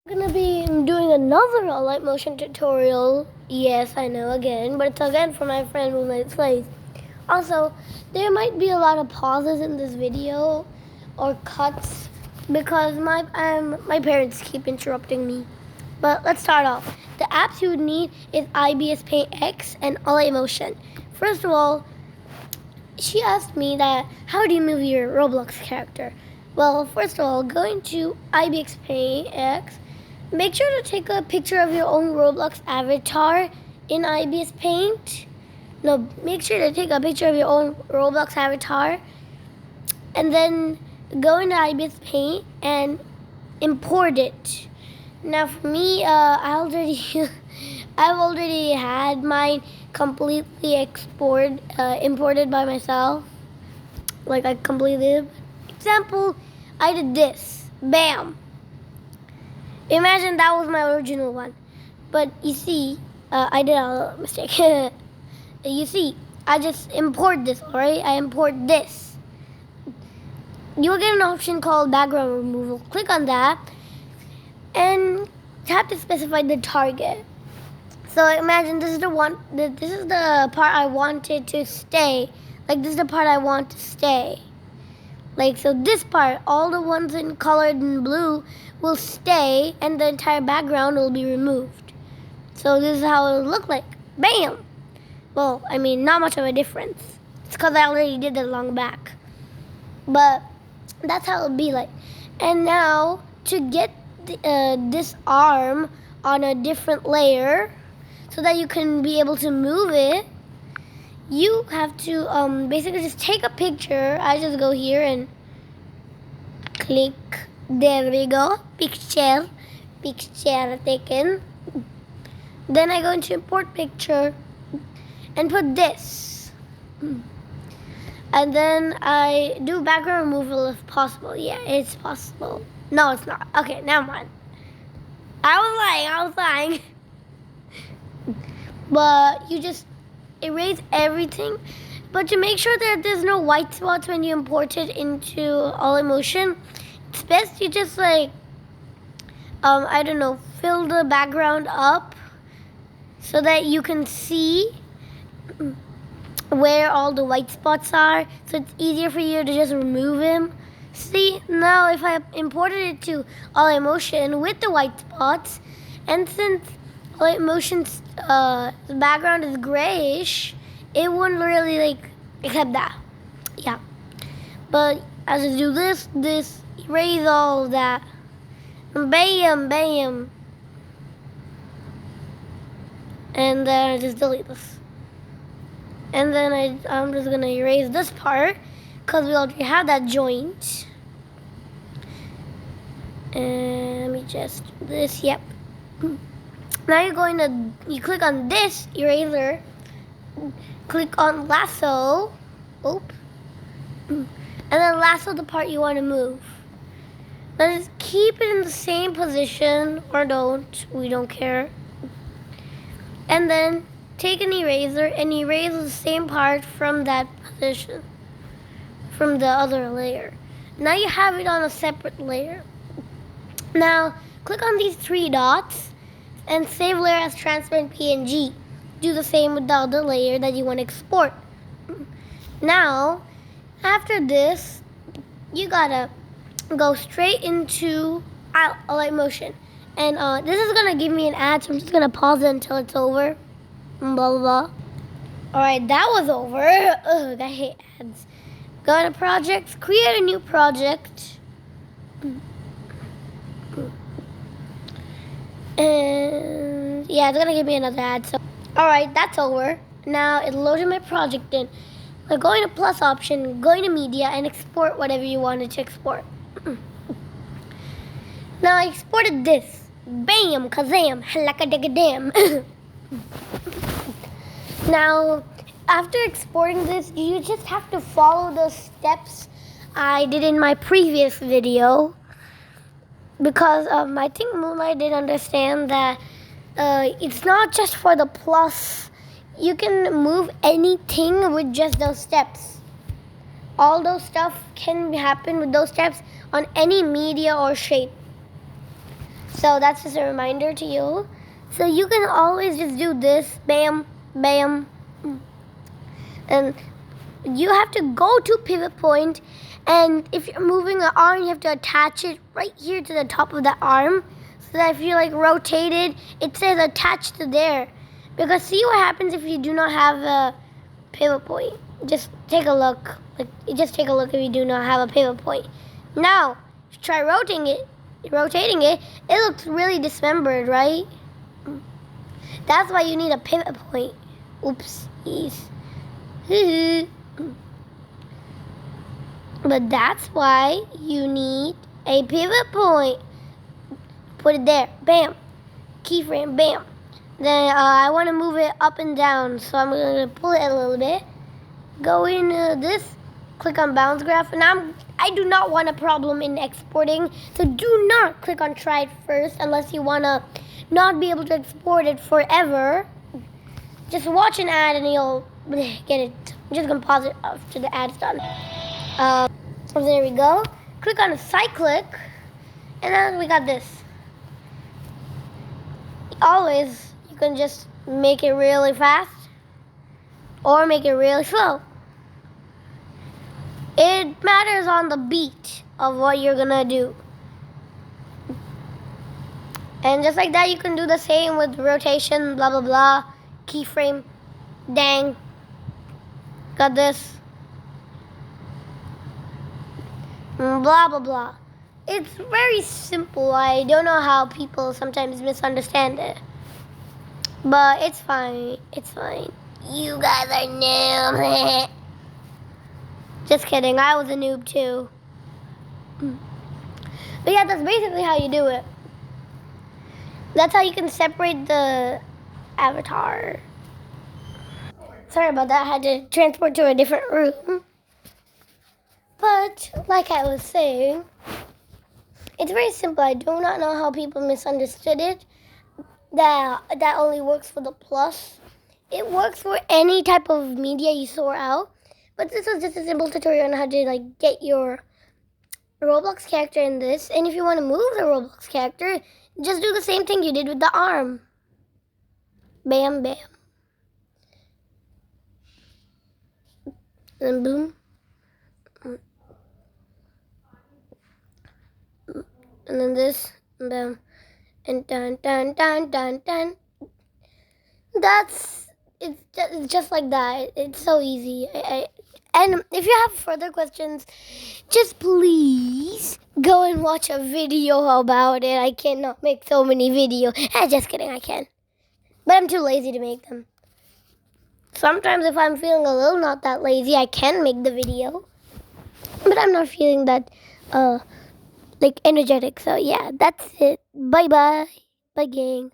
I'm gonna be doing another Alight Motion tutorial. Yes, I know, again, but it's again for my friend Moonlight Slays. Also, there might be a lot of pauses in this video or cuts because my parents keep interrupting me. But let's start off. The apps you would need is IBS Paint X and Alight Motion. First of all, she asked me that how do you move your Roblox character? Well, first of all, going to IBS Paint X. Make sure to take a picture of your own Roblox avatar in IBS Paint. No, make sure to take a picture of your own Roblox avatar. And then go into IBS Paint and import it. Now for me, I've already had mine completely imported by myself. Like I completed. Example, I did this. Bam. Imagine that was my original one. But you see, I did a mistake. You see, I just import this, alright? I import this. You'll get an option called background removal. Click on that and tap to specify the target. So imagine this is the part I wanted to stay. Like this is the part I want to stay. Like, so this part, all the ones in colored in blue will stay and the entire background will be removed. So this is how it will look like. Bam! Well, I mean, not much of a difference. It's because I already did it long back. But that's how it will be like. And now, to get this arm on a different layer so that you can be able to move it, you have to basically just take a picture. I just go here and click. There we go. Picture taken. Then I go into import picture and put this. And then I do background removal if possible. Yeah, it's possible. No, it's not. Okay, never mind. I was lying. But you just erase everything, but to make sure that there's no white spots when you import it into Alight Motion, it's best you just I don't know, fill the background up so that you can see where all the white spots are, so it's easier for you to just remove them. See, now if I imported it to Alight Motion with the white spots, and since Alight Motion's the background is grayish, it wouldn't really accept that. Yeah. But as I do this, erase all of that. Bam. And then I just delete this. And then I'm just gonna erase this part because we already have that joint. And let me just do this, yep. Now you click on this eraser, click on lasso, and then lasso the part you want to move. Now just keep it in the same position, or don't, we don't care. And then take an eraser and erase the same part from that position, from the other layer. Now you have it on a separate layer. Now click on these three dots and save layer as transparent PNG. Do the same with the other layer that you want to export. Now, after this, you gotta go straight into Alight Motion. And this is gonna give me an ad, so I'm just gonna pause it until it's over. Blah, blah, blah. Alright, that was over. Ugh, I hate ads. Go into projects, create a new project. And yeah, it's gonna give me another ad. So, alright, that's over. Now it loaded my project in. Like going to plus option, going to media, and export whatever you wanted to export. Now I exported this. Bam, kazam, halakadagadam. Now, after exporting this, you just have to follow the steps I did in my previous video. Because I think Moonlight did understand that it's not just for the plus. You can move anything with just those steps. All those stuff can happen with those steps on any media or shape. So that's just a reminder to you. So you can always just do this, bam, bam, and you have to go to pivot point, and if you're moving an arm, you have to attach it right here to the top of the arm, so that if you like rotate it, it says attached to there. Because see what happens if you do not have a pivot point. Just take a look. Just take a look if you do not have a pivot point. Now, if you try rotating it, it looks really dismembered, right? That's why you need a pivot point. Oopsies. But that's why you need a pivot point. Put it there. Bam. Keyframe. Bam. Then I want to move it up and down, so I'm going to pull it a little bit. Go in this. Click on bounce graph. And I do not want a problem in exporting, so do not click on try it first unless you want to not be able to export it forever. Just watch an ad and you'll get it. I'm just going to pause it after the ad's done. So there we go. Click on a cyclic, and then we got this. Always, you can just make it really fast or make it really slow. It matters on the beat of what you're gonna do. And just like that, you can do the same with rotation, blah, blah, blah, keyframe, dang. Got this. Blah, blah, blah. It's very simple. I don't know how people sometimes misunderstand it. But it's fine. It's fine. You guys are noobs. Just kidding. I was a noob too. But yeah, that's basically how you do it. That's how you can separate the avatar. Sorry about that. I had to transport to a different room. But like I was saying, it's very simple. I do not know how people misunderstood it. That only works for the plus. It works for any type of media you store out. But this was just a simple tutorial on how to get your Roblox character in this. And if you want to move the Roblox character, just do the same thing you did with the arm. Bam, bam. And boom. And then this, bam, and dun, dun, dun, dun, dun. It's just like that. It's so easy. And if you have further questions, just please go and watch a video about it. I cannot make so many videos. Just kidding, I can. But I'm too lazy to make them. Sometimes if I'm feeling a little not that lazy, I can make the video. But I'm not feeling that energetic. So yeah, that's it. Bye bye. Bye gang.